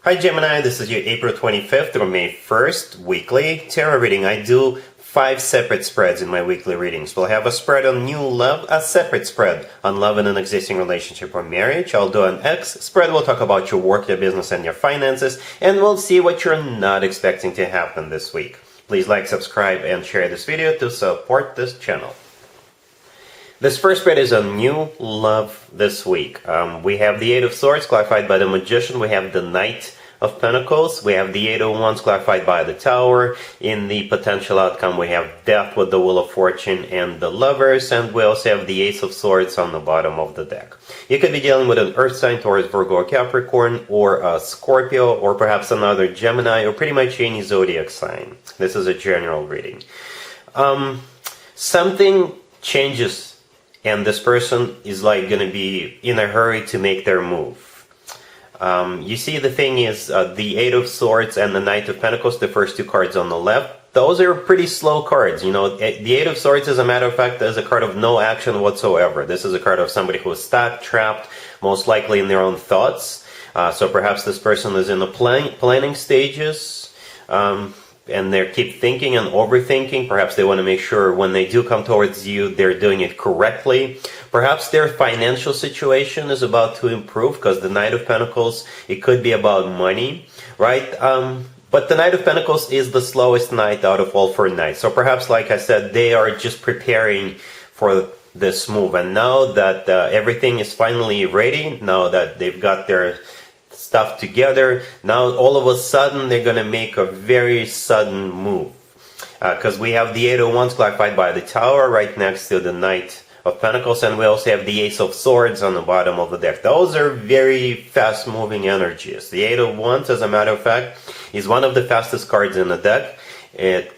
Hi Gemini, this is your April 25th through May 1st weekly tarot reading. I do 5 separate spreads in my weekly readings. We'll have a spread on new love, a separate spread on love in an existing relationship or marriage. I'll do an X spread. We'll talk about your work, your business, and your finances, and we'll see what you're not expecting to happen this week. Please like, subscribe, and share this video to support this channel. This first spread is on new love this week. We have the Eight of Swords clarified by the Magician. We have the Knight of Pentacles. We have the Eight of Wands clarified by the Tower. In the potential outcome, we have Death with the Wheel of Fortune and the Lovers. And we also have the Ace of Swords on the bottom of the deck. You could be dealing with an Earth sign, Taurus, Virgo, or Capricorn, or a Scorpio, or perhaps another Gemini, or pretty much any zodiac sign. This is a general reading. Something changes, and this person is like going to be in a hurry to make their move. You see, the thing is, the Eight of Swords and the Knight of Pentacles, the first two cards on the left, those are pretty slow cards. You know, the Eight of Swords, as a matter of fact, is a card of no action whatsoever. This is a card of somebody who is stuck, trapped, most likely in their own thoughts. So perhaps this person is in the planning stages. And they keep thinking and overthinking. Perhaps they want to make sure when they do come towards you, they're doing it correctly. Perhaps their financial situation is about to improve, because the Knight of Pentacles, it could be about money, right? But the Knight of Pentacles is the slowest knight out of all 4 knights. So perhaps, like I said, they are just preparing for this move. And now that everything is finally ready, now that they've got their stuff together, now all of a sudden they're going to make a very sudden move, because we have the Eight of Wands clarified by the Tower right next to the Knight of Pentacles, and we also have the Ace of Swords on the bottom of the deck. Those are very fast moving energies. The Eight of Wands, as a matter of fact, is one of the fastest cards in the deck.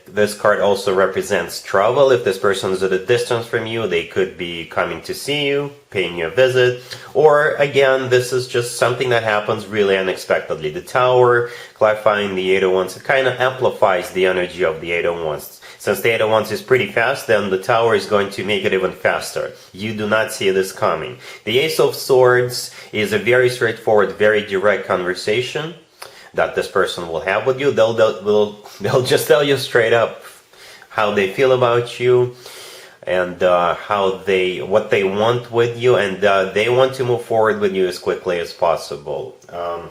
This card also represents travel. If this person is at a distance from you, they could be coming to see you, paying you a visit. Or again, this is just something that happens really unexpectedly. The Tower, clarifying the Eight of Wands, it kind of amplifies the energy of the Eight of Wands. Since the Eight of Wands is pretty fast, then the Tower is going to make it even faster. You do not see this coming. The Ace of Swords is a very straightforward, very direct conversation that this person will have with you. They'll just tell you straight up how they feel about you, and what they want with you, and they want to move forward with you as quickly as possible.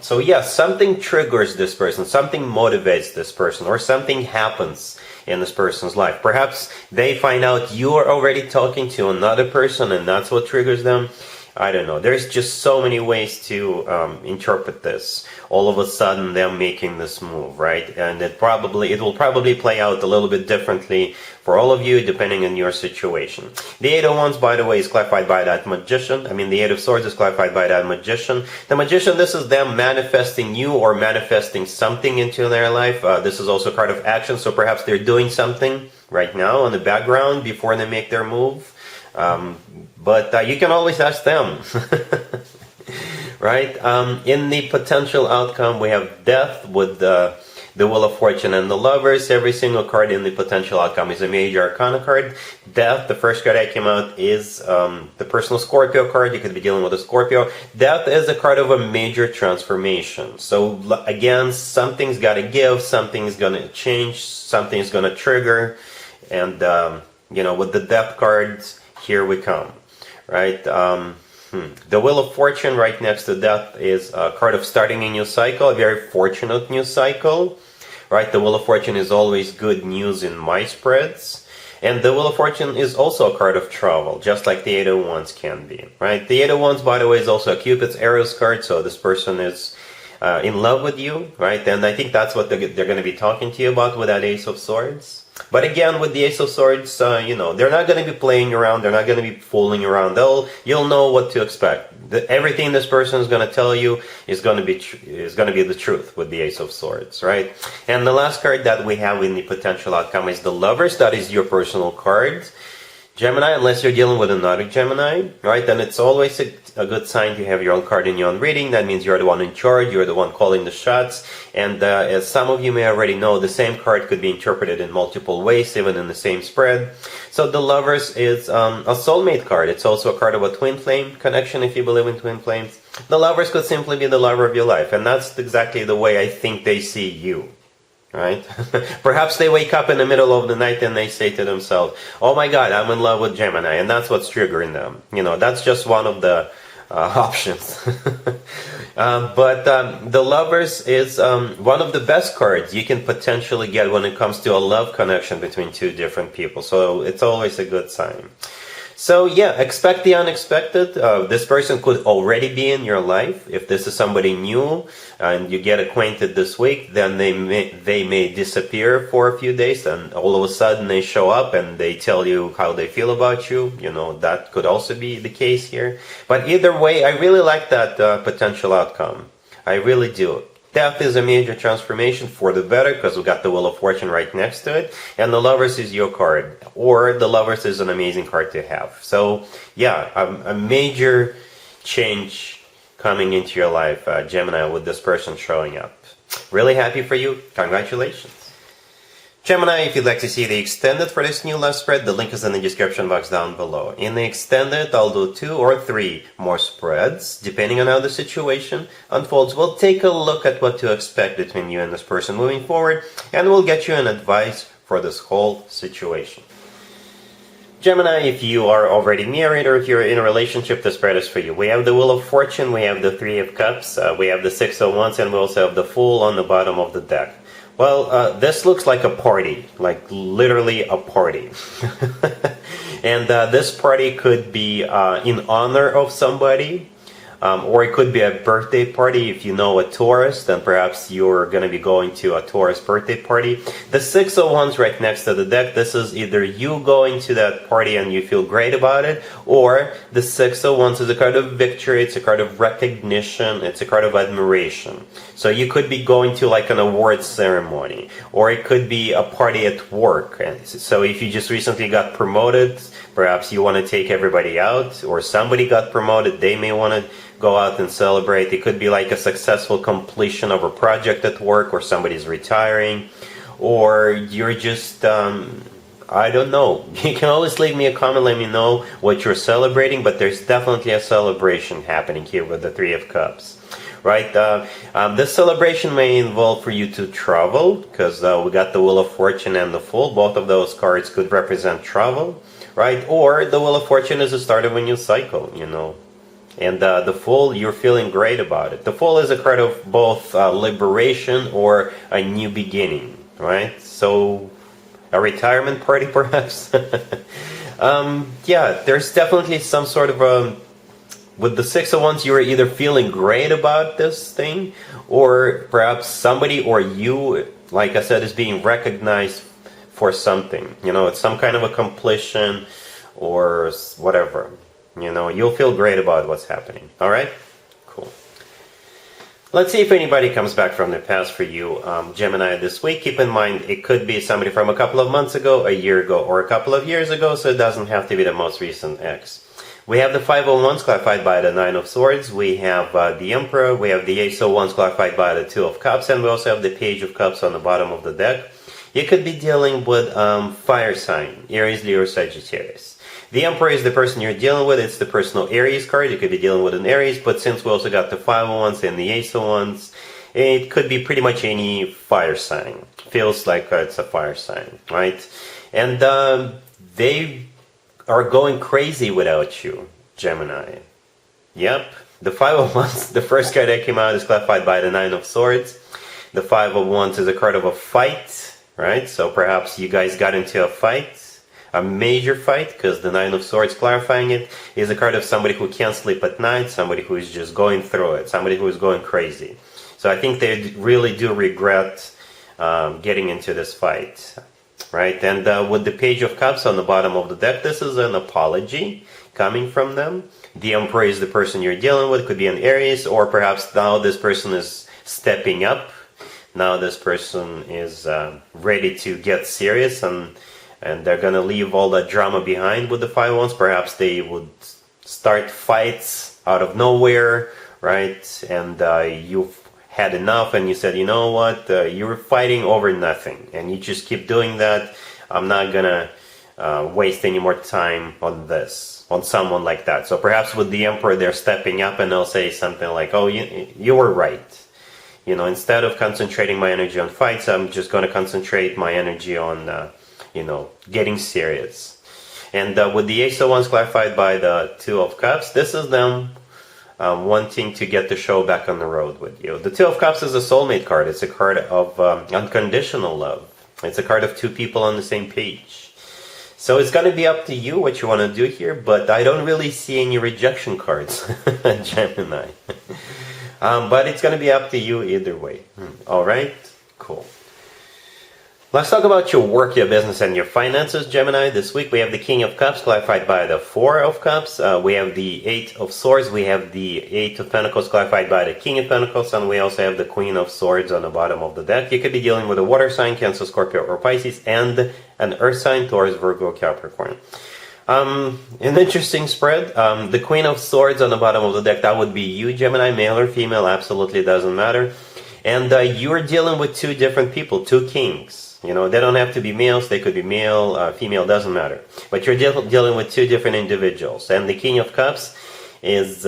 So yes, something triggers this person, something motivates this person, or something happens in this person's life. Perhaps they find out you are already talking to another person, and that's what triggers them. I don't know. There's just so many ways to interpret this. All of a sudden, them making this move, right? And it will probably play out a little bit differently for all of you, depending on your situation. The Eight of Wands, by the way, is clarified by that Magician. I mean, the Eight of Swords is clarified by that Magician. The Magician, this is them manifesting you or manifesting something into their life. This is also a card of action, so perhaps they're doing something right now in the background before they make their move. But you can always ask them. Right? In the potential outcome, we have Death with the Wheel of Fortune and the Lovers. Every single card in the potential outcome is a major arcana card. Death, the first card that came out, is the personal Scorpio card. You could be dealing with a Scorpio. Death is a card of a major transformation. So again, something's got to give, something's going to change, something's going to trigger. And, with the Death cards, here we come. Right? The Wheel of Fortune right next to Death is a card of starting a new cycle, a very fortunate new cycle. Right? The Wheel of Fortune is always good news in my spreads. And the Wheel of Fortune is also a card of travel, just like the Eight of Wands can be. Right? The Eight of Wands, by the way, is also a Cupid's arrows card, so this person is in love with you. Right? And I think that's what they're going to be talking to you about with that Ace of Swords. But again, with the Ace of Swords, they're not going to be playing around. They're not going to be fooling around. You'll know what to expect. Everything this person is going to tell you is going to be the truth with the Ace of Swords, right? And the last card that we have in the potential outcome is the Lovers. That is your personal card. Gemini, unless you're dealing with another Gemini, right, then it's always a good sign to have your own card in your own reading. That means you're the one in charge, you're the one calling the shots. And as some of you may already know, the same card could be interpreted in multiple ways, even in the same spread. So the Lovers is a soulmate card. It's also a card of a twin flame connection, if you believe in twin flames. The Lovers could simply be the lover of your life, and that's exactly the way I think they see you. Right? Perhaps they wake up in the middle of the night and they say to themselves, oh my God, I'm in love with Gemini, and that's what's triggering them. That's just one of the options. But the Lovers is one of the best cards you can potentially get when it comes to a love connection between two different people. So it's always a good sign. So yeah, expect the unexpected. This person could already be in your life. If this is somebody new and you get acquainted this week, then they may disappear for a few days, and all of a sudden they show up and they tell you how they feel about you. That could also be the case here. But either way, I really like that potential outcome. I really do. Death is a major transformation for the better, because we got the Wheel of Fortune right next to it, and the Lovers is your card, or the Lovers is an amazing card to have. So yeah, a major change coming into your life, Gemini, with this person showing up. Really happy for you. Congratulations. Gemini, if you'd like to see the extended for this new love spread, the link is in the description box down below. In the extended, I'll do 2 or 3 more spreads, depending on how the situation unfolds. We'll take a look at what to expect between you and this person moving forward, and we'll get you an advice for this whole situation. Gemini, if you are already married or if you're in a relationship, the spread is for you. We have the Wheel of Fortune, we have the 3 of Cups, we have the 6 of Wands, and we also have the Fool on the bottom of the deck. Well, this looks like a party, like literally a party. And this party could be in honor of somebody, or it could be a birthday party. If you know a Taurus, then perhaps you're going to be going to a Taurus birthday party. The 6 of Wands right next to the deck, this is either you going to that party and you feel great about it, or the 6 of Wands is a card of victory, it's a card of recognition, it's a card of admiration. So you could be going to like an awards ceremony, or it could be a party at work. And so if you just recently got promoted, perhaps you want to take everybody out, or somebody got promoted, they may want to go out and celebrate. It could be like a successful completion of a project at work, or somebody's retiring, or you're just, I don't know. You can always leave me a comment, let me know what you're celebrating, but there's definitely a celebration happening here with the 3 of Cups. Right? This celebration may involve for you to travel, because we got the Wheel of Fortune and the Fool. Both of those cards could represent travel, right? Or the Wheel of Fortune is the start of a new cycle, And the Fool, you're feeling great about it. The Fool is a card of both liberation or a new beginning, right? So, a retirement party perhaps? Yeah, there's definitely some sort of with the 6 of Wands, you're either feeling great about this thing, or perhaps somebody or you, like I said, is being recognized for something. It's some kind of a completion or whatever. You'll feel great about what's happening. All right? Cool. Let's see if anybody comes back from the past for you, Gemini, this week. Keep in mind, it could be somebody from a couple of months ago, a year ago, or a couple of years ago, so it doesn't have to be the most recent ex. We have the 5 of Wands clarified by the 9 of Swords. We have the Emperor. We have the Ace of Wands clarified by the 2 of Cups. And we also have the Page of Cups on the bottom of the deck. You could be dealing with fire sign, Aries, Leo, Sagittarius. The Emperor is the person you're dealing with. It's the personal Aries card. You could be dealing with an Aries. But since we also got the 5 of Wands and the Ace of Wands, it could be pretty much any fire sign. Feels like it's a fire sign, right? And they are going crazy without you, Gemini. Yep, the 5 of Wands, the first card that came out is clarified by the 9 of Swords. The 5 of Wands is a card of a fight, right? So perhaps you guys got into a fight, a major fight, because the 9 of Swords clarifying it is a card of somebody who can't sleep at night, somebody who is just going through it, somebody who is going crazy. So I think they really do regret getting into this fight. Right, and with the Page of Cups on the bottom of the deck, this is an apology coming from them. The Emperor is the person you're dealing with, could be an Aries, or perhaps now this person is stepping up. Now this person is ready to get serious and and they're gonna leave all that drama behind with the Five of Wands. Perhaps they would start fights out of nowhere, right? And you've had enough, and you said, you know what, you're fighting over nothing, and you just keep doing that. I'm not gonna waste any more time on this, on someone like that. So perhaps with the Emperor, they're stepping up and they'll say something like, oh, you were right. You know, instead of concentrating my energy on fights, I'm just going to concentrate my energy on, getting serious. And with the Ace of Wands clarified by the Two of Cups, this is them wanting to get the show back on the road with you. The Two of Cups is a soulmate card. It's a card of unconditional love. It's a card of two people on the same page. So it's going to be up to you what you want to do here, but I don't really see any rejection cards, Gemini. But it's going to be up to you either way. All right? Cool. Let's talk about your work, your business, and your finances, Gemini. This week we have the King of Cups clarified by the Four of Cups. We have the Eight of Swords. We have the Eight of Pentacles clarified by the King of Pentacles. And we also have the Queen of Swords on the bottom of the deck. You could be dealing with a water sign, Cancer, Scorpio, or Pisces, and an earth sign, Taurus, Virgo, Capricorn. An interesting spread. The Queen of Swords on the bottom of the deck, that would be you, Gemini, male or female, absolutely doesn't matter. And you're dealing with two different people, two kings. You know, they don't have to be males, they could be male, female, doesn't matter. But you're dealing with two different individuals. And the King of Cups is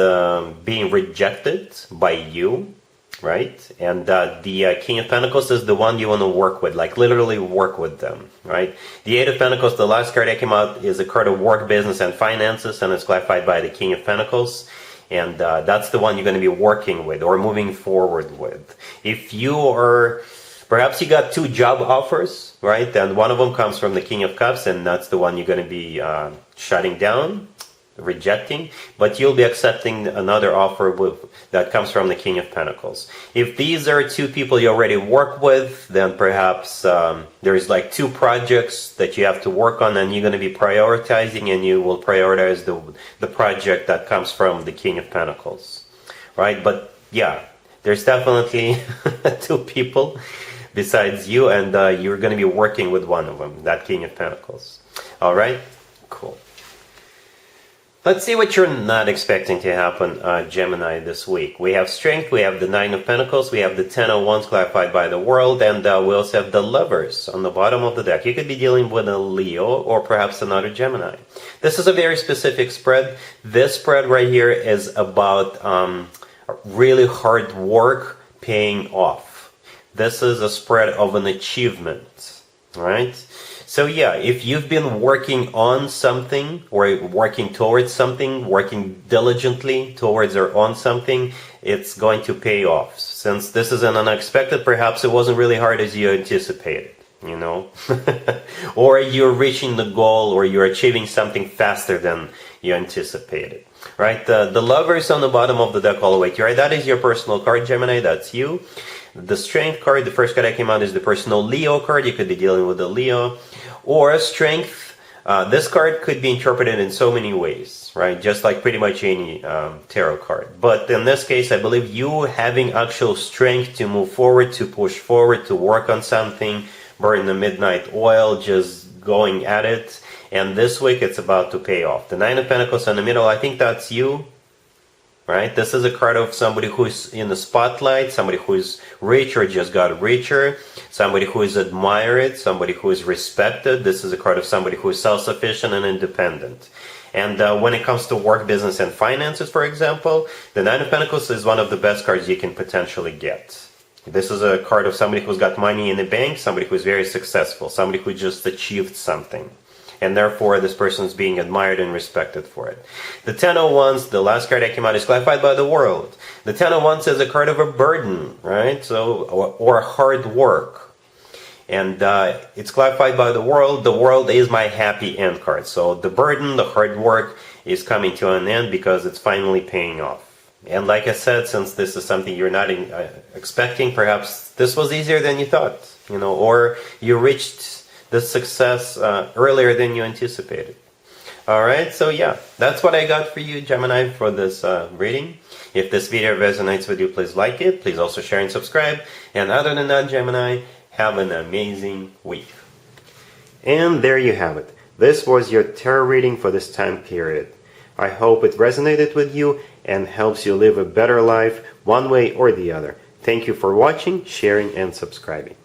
being rejected by you, right? And the King of Pentacles is the one you want to work with, like literally work with them, right? The Eight of Pentacles, the last card that came out, is a card of work, business, and finances, and it's clarified by the King of Pentacles. And that's the one you're going to be working with or moving forward with. If you are, perhaps you got two job offers, right? And one of them comes from the King of Cups, and that's the one you're going to be shutting down, rejecting, but you'll be accepting another offer that comes from the King of Pentacles. If these are two people you already work with, then perhaps there's like two projects that you have to work on, and you're going to be prioritizing, and you will prioritize the project that comes from the King of Pentacles, right? But yeah, there's definitely two people besides you, and you're going to be working with one of them, that King of Pentacles. All right, cool. Let's see what you're not expecting to happen, Gemini, this week. We have Strength, we have the Nine of Pentacles, we have the Ten of Wands clarified by the World, and we also have the Lovers on the bottom of the deck. You could be dealing with a Leo or perhaps another Gemini. This is a very specific spread. This spread right here is about really hard work paying off. This is a spread of an achievement, right? So yeah, if you've been working on something or working towards something, working diligently towards or on something, it's going to pay off. Since this is an unexpected, perhaps it wasn't really hard as you anticipated, you know? Or you're reaching the goal, or you're achieving something faster than you anticipated, right? The Lovers on the bottom of the deck all the way to right, that is your personal card, Gemini, that's you. The Strength card, the first card that came out, is the personal Leo card. You could be dealing with a Leo. Or Strength, this card could be interpreted in so many ways, right? Just like pretty much any tarot card. But in this case, I believe you having actual strength to move forward, to push forward, to work on something, burn the midnight oil, just going at it. And this week, it's about to pay off. The Nine of Pentacles in the middle, I think that's you. Right? This is a card of somebody who's in the spotlight, somebody who's rich or just got richer, somebody who is admired, somebody who is respected. This is a card of somebody who is self-sufficient and independent. And when it comes to work, business, and finances, for example, the Nine of Pentacles is one of the best cards you can potentially get. This is a card of somebody who's got money in the bank, somebody who's very successful, somebody who just achieved something. And therefore, this person is being admired and respected for it. The Ten of Wands, the last card that came out, is clarified by the World. The Ten of Wands is a card of a burden, right? So, or hard work. And it's clarified by the World. The World is my happy end card. So the burden, the hard work is coming to an end because it's finally paying off. And like I said, since this is something you're not expecting, perhaps this was easier than you thought, you know, or you reached the success earlier than you anticipated. Alright, so yeah, that's what I got for you, Gemini, for this reading. If this video resonates with you, please like it. Please also share and subscribe. And other than that, Gemini, have an amazing week. And there you have it. This was your tarot reading for this time period. I hope it resonated with you and helps you live a better life one way or the other. Thank you for watching, sharing, and subscribing.